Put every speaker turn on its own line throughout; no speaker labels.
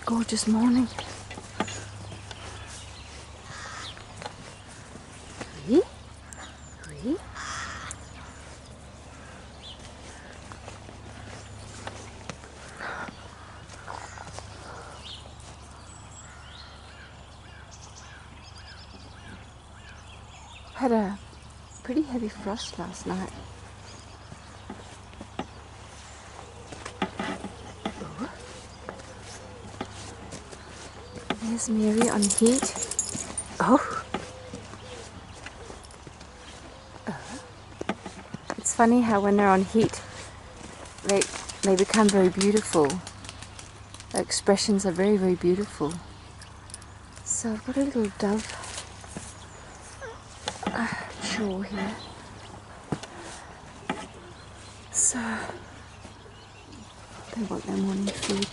gorgeous morning. Oui? Oui? Had a pretty heavy frost last night. Oh. There's Mary on heat. Oh. It's funny how when they're on heat, they become very beautiful. Their expressions are very, very beautiful. So I've got a little dove chore here. So they want their morning food.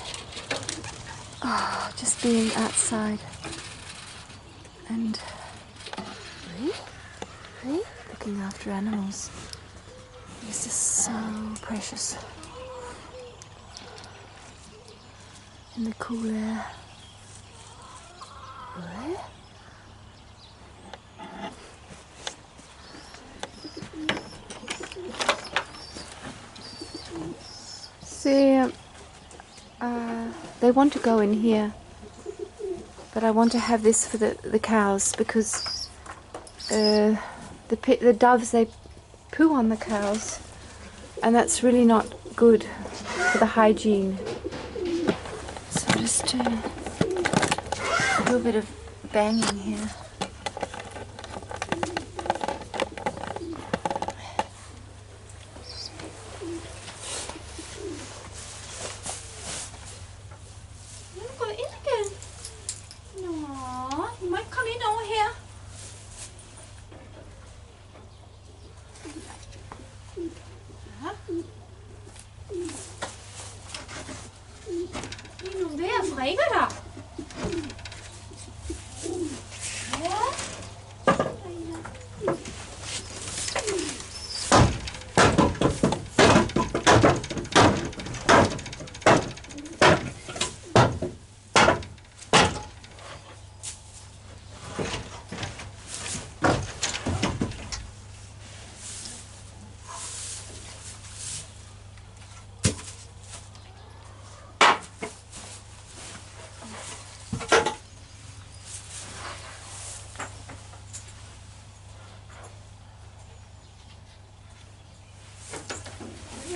Oh, just being outside and looking after animals is just so precious. In the cool air. See, they want to go in here, but I want to have this for the cows because the doves, they poo on the cows, and that's really not good for the hygiene. So just do a little bit of banging here.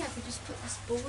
I could just put this ball on.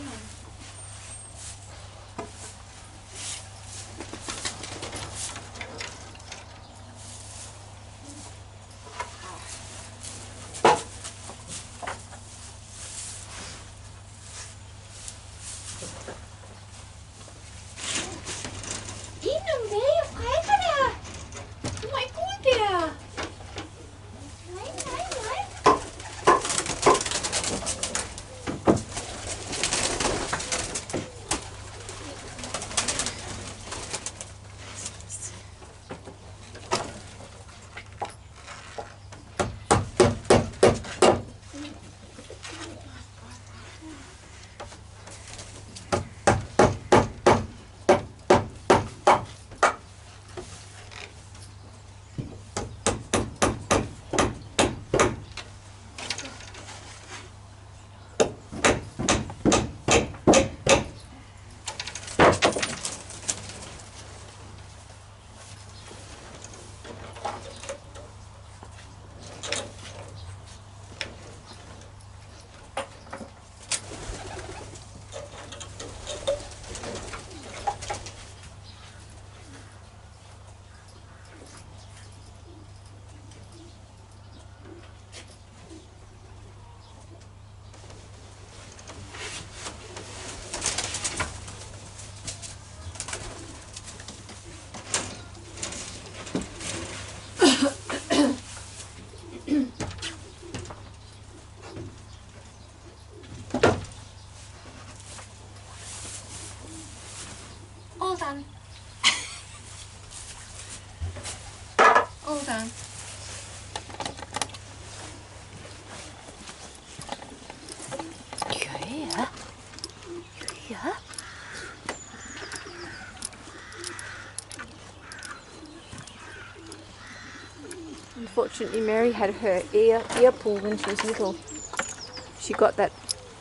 All done. All done. Yeah. Yeah. unfortunately Mary had her ear pulled when she was little. She got that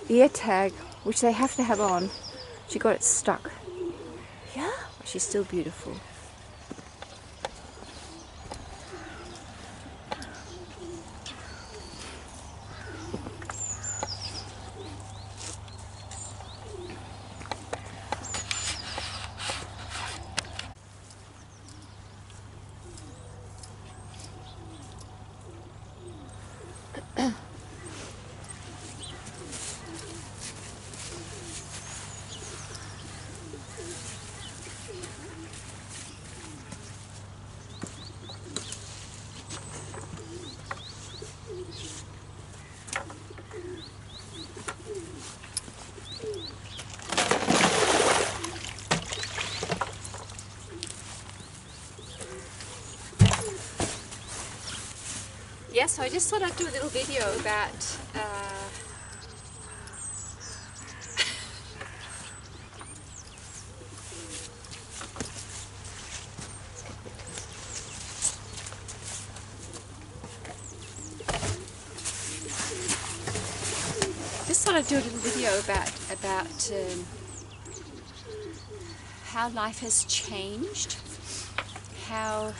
ear tag, which they have to have on. She got it stuck. Yeah, but she's still beautiful. Yeah, so I just thought I'd do a little video about how life has changed, how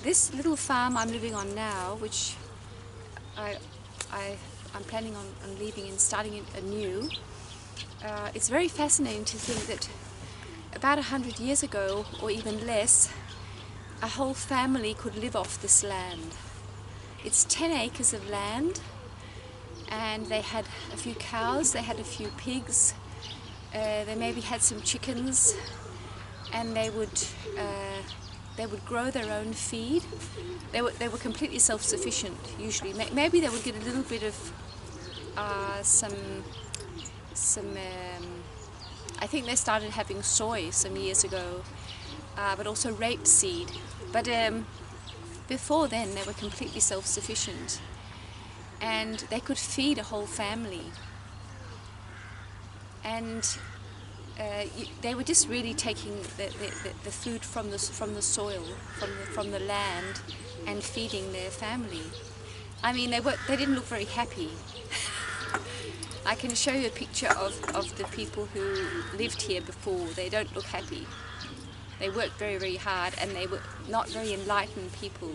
this little farm I'm living on now, which I'm planning on leaving and starting it anew, it's very fascinating to think that about 100 years ago, or even less, a whole family could live off this land. It's 10 acres of land, and they had a few cows, they had a few pigs, they maybe had some chickens, and they would grow their own feed. They were completely self-sufficient usually. Maybe they would get a little bit of I think they started having soy some years ago, but also rapeseed. But before then they were completely self-sufficient, and they could feed a whole family. And they were just really taking the food from the soil, from the land, and feeding their family. I mean, they didn't look very happy. I can show you a picture of the people who lived here before. They don't look happy. They worked very, very hard, and they were not very enlightened people.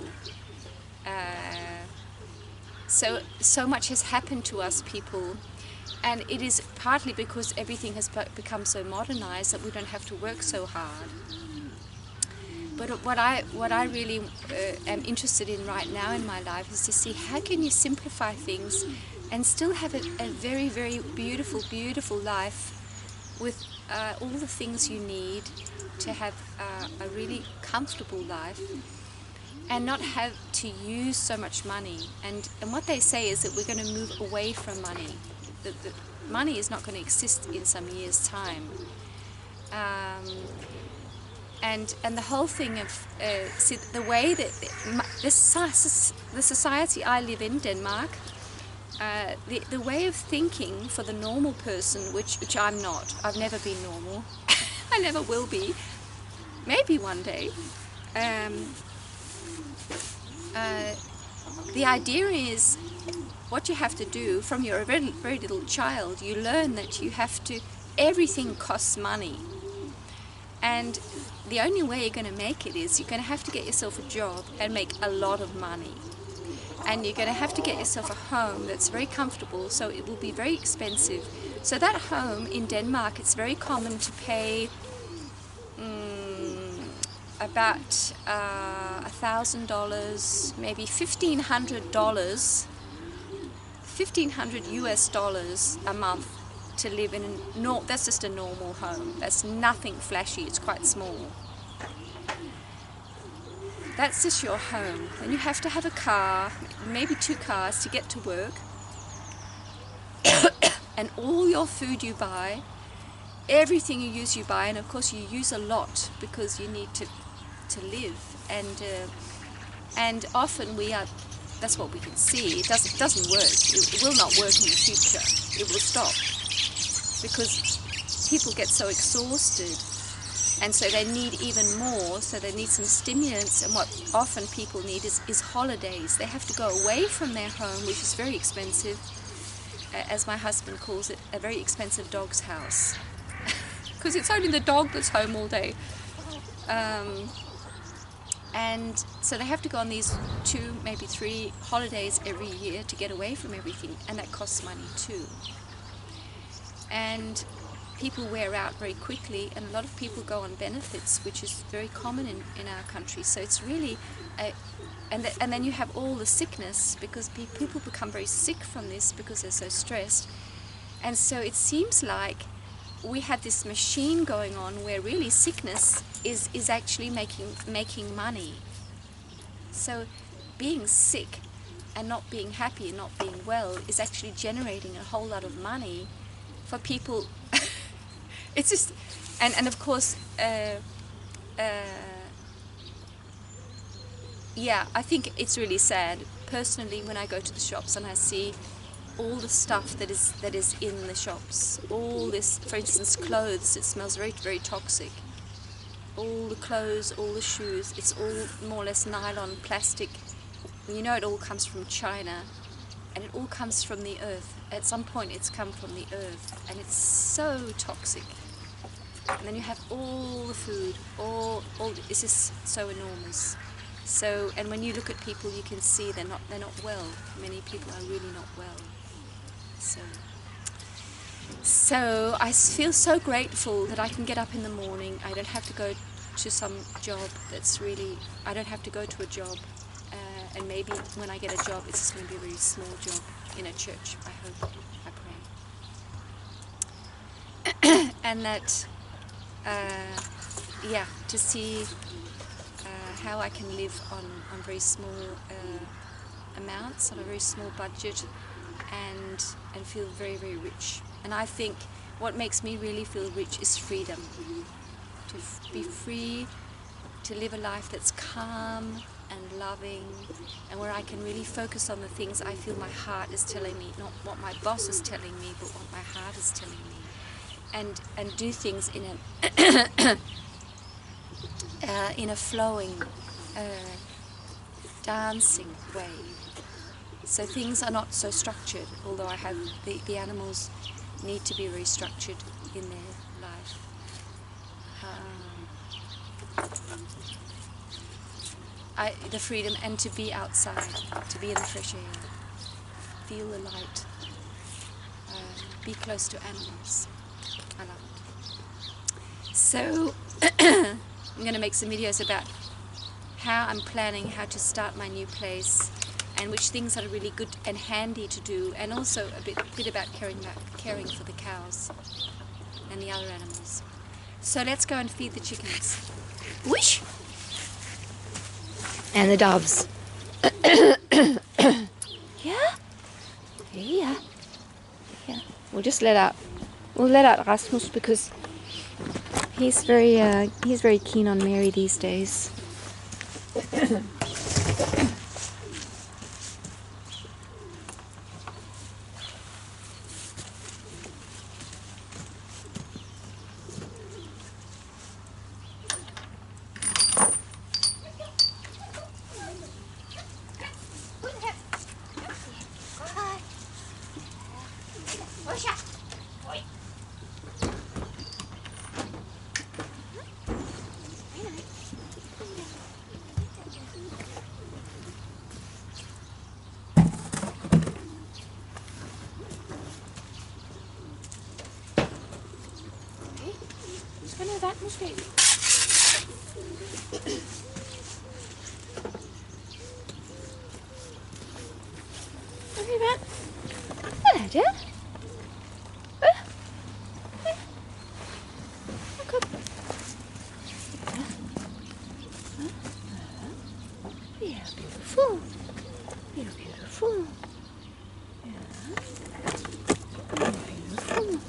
So much has happened to us people, and it is partly because everything has become so modernized that we don't have to work so hard. But what I really am interested in right now in my life is to see how can you simplify things and still have a very, very beautiful, beautiful life with all the things you need to have a really comfortable life, and not have to use so much money. And what they say is that we're going to move away from money. That money is not going to exist in some years' time. And the whole thing of see, the way that the society I live in, Denmark, the way of thinking for the normal person, which I'm not. I've never been normal. I never will be. Maybe one day. The idea is, what you have to do from you're a very, very little child, you learn that you have to, everything costs money. And the only way you're going to make it is you're going to have to get yourself a job and make a lot of money. And you're going to have to get yourself a home that's very comfortable, so it will be very expensive. So that home in Denmark, it's very common to pay about $1,000, maybe $1,500, $1,500 a month to live in that's just a normal home. That's nothing flashy, it's quite small. That's just your home. Then you have to have a car, maybe 2 cars to get to work. And all your food you buy, everything you use you buy, and of course you use a lot because you need to live. And often that's what we can see. It doesn't work. It will not work in the future. It will stop because people get so exhausted
And so they need even more, so they need some stimulants, and what often people need is holidays. They have to go away from their home, which is very expensive, as my husband calls it, a very expensive dog's house. Because it's only the dog that's home all day. And so they have to go on these 2, maybe 3 holidays every year to get away from everything, and that costs money too. And people wear out very quickly, and a lot of people go on benefits, which is very common in our country. So it's really and then you have all the sickness, because people become very sick from this because they're so stressed. And so it seems like we have this machine going on where really sickness is actually making money. So being sick and not being happy and not being well is actually generating a whole lot of money for people. It's just, and of course, yeah, I think it's really sad. Personally, when I go to the shops and I see all the stuff that is in the shops, all this, for instance, clothes, it smells very, very toxic. All the clothes, all the shoes, it's all more or less nylon, plastic. You know, it all comes from China, and it all comes from the earth. At some point, it's come from the earth, and it's so toxic. And then you have all the food, all it's just so enormous. So, and when you look at people, you can see they're not well. Many people are really not well. So I feel so grateful that I can get up in the morning. I don't have to go to some job that's really, I don't have to go to a job. And maybe when I get a job, it's just going to be a very small job in a church, I hope, I pray. And that, yeah, to see how I can live on very small amounts, on a very small budget, and feel very, very rich. And I think what makes me really feel rich is freedom. To be free, to live a life that's calm and loving, and where I can really focus on the things I feel my heart is telling me, not what my boss is telling me, but what my heart is telling me. And do things in a flowing, dancing way. So things are not so structured, although I have the animals need to be very structured in their life. The freedom, and to be outside, to be in the fresh air, feel the light, be close to animals. I love it. So I'm going to make some videos about how I'm planning how to start my new place, and which things are really good and handy to do, and also a bit about caring for the cows and the other animals. So let's go and feed the chickens. Whoosh! And the doves. Yeah? Yeah. Yeah. We'll let out Rasmus, because he's very keen on Mary these days. That must be. Okay, Matt. Hello, dear. Yeah, beautiful. You're beautiful. Yeah. You're beautiful.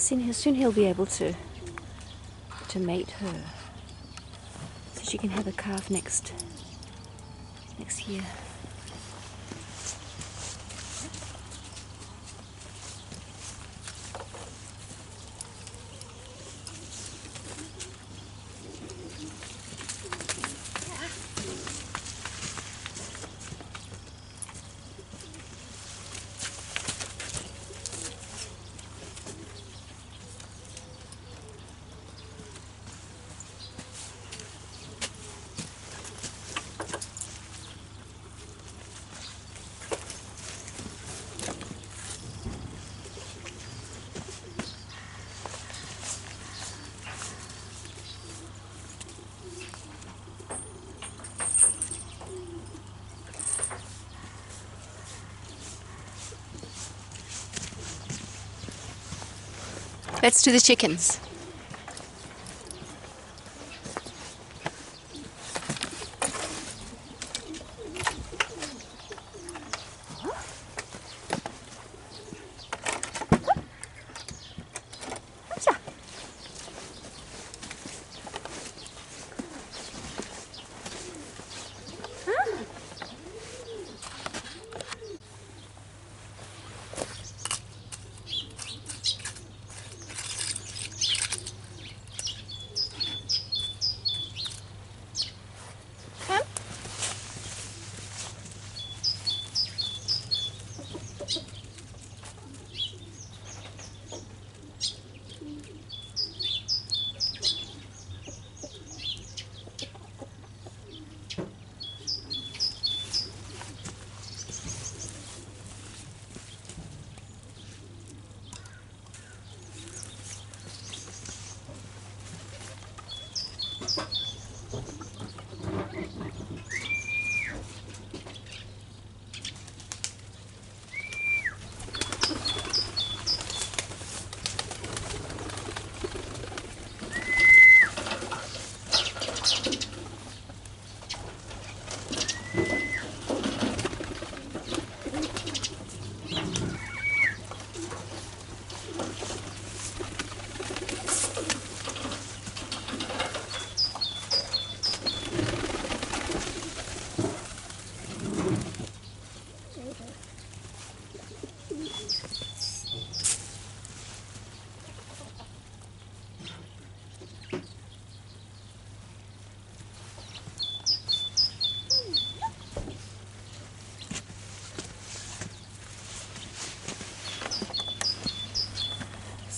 Soon he'll be able to mate her, so she can have a calf next year. Let's do the chickens.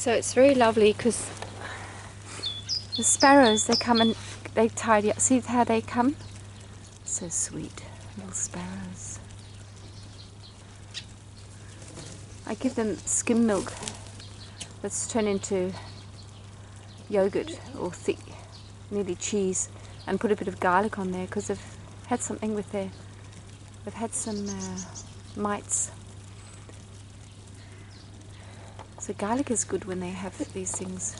So it's very lovely because the sparrows, they come and they tidy up. See how they come? So sweet, little sparrows. I give them skim milk that's turned into yogurt or thick, nearly cheese, and put a bit of garlic on there because they've had something with they've had some mites. So garlic is good when they have these things.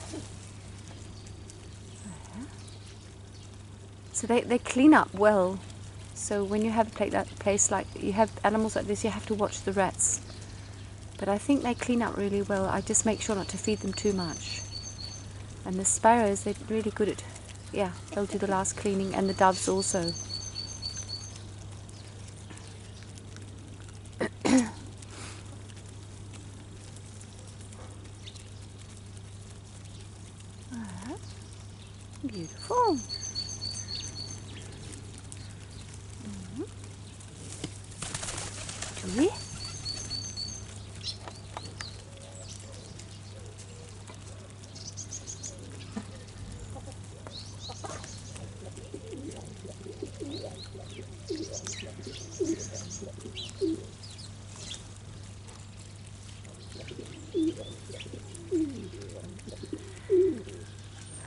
So they clean up well. So when you have a place like you have animals like this, you have to watch the rats. But I think they clean up really well. I just make sure not to feed them too much. And the sparrows, they're really good at, yeah, they'll do the last cleaning, and the doves also. Beautiful. Julie?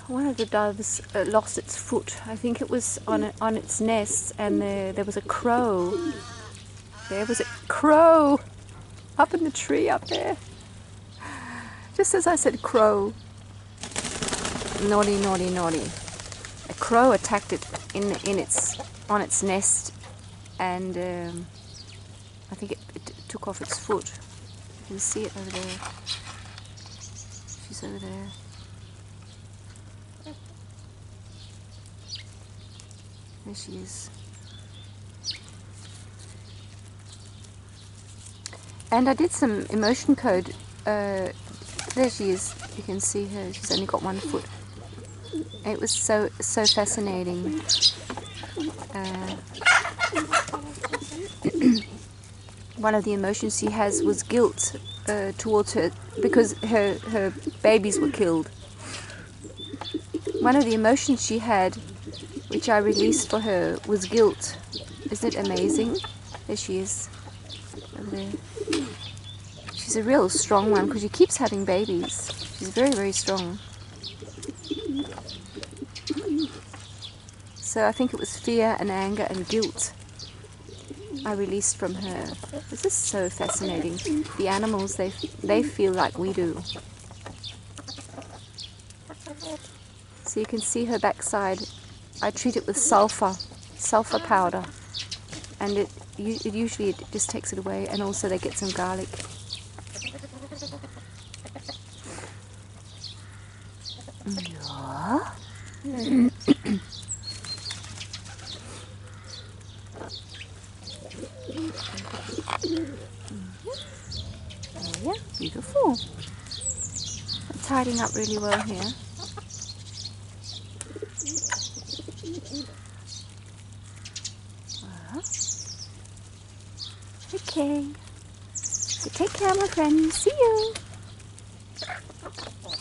One of the doves lost its foot. I think it was on its nest, and there was a crow. There was a crow up in the tree up there. Just as I said crow. Naughty, naughty, naughty. A crow attacked it on its nest, and I think it took off its foot. You can see it over there. She's over there. There she is. And I did some emotion code. There she is. You can see her. She's only got one foot. It was so fascinating. One of the emotions she has was guilt towards her because her babies were killed. One of the emotions she had, which I released for her, was guilt. Isn't it amazing? There she is. Over there. She's a real strong one because she keeps having babies. She's very, very strong. So I think it was fear and anger and guilt I released from her. This is so fascinating. The animals, they feel like we do. So you can see her backside. I treat it with sulfur powder, and it usually just takes it away. And also they get some garlic. Yeah. Yeah, beautiful. I'm tidying up really well here. Okay. So take care, my friends. See you.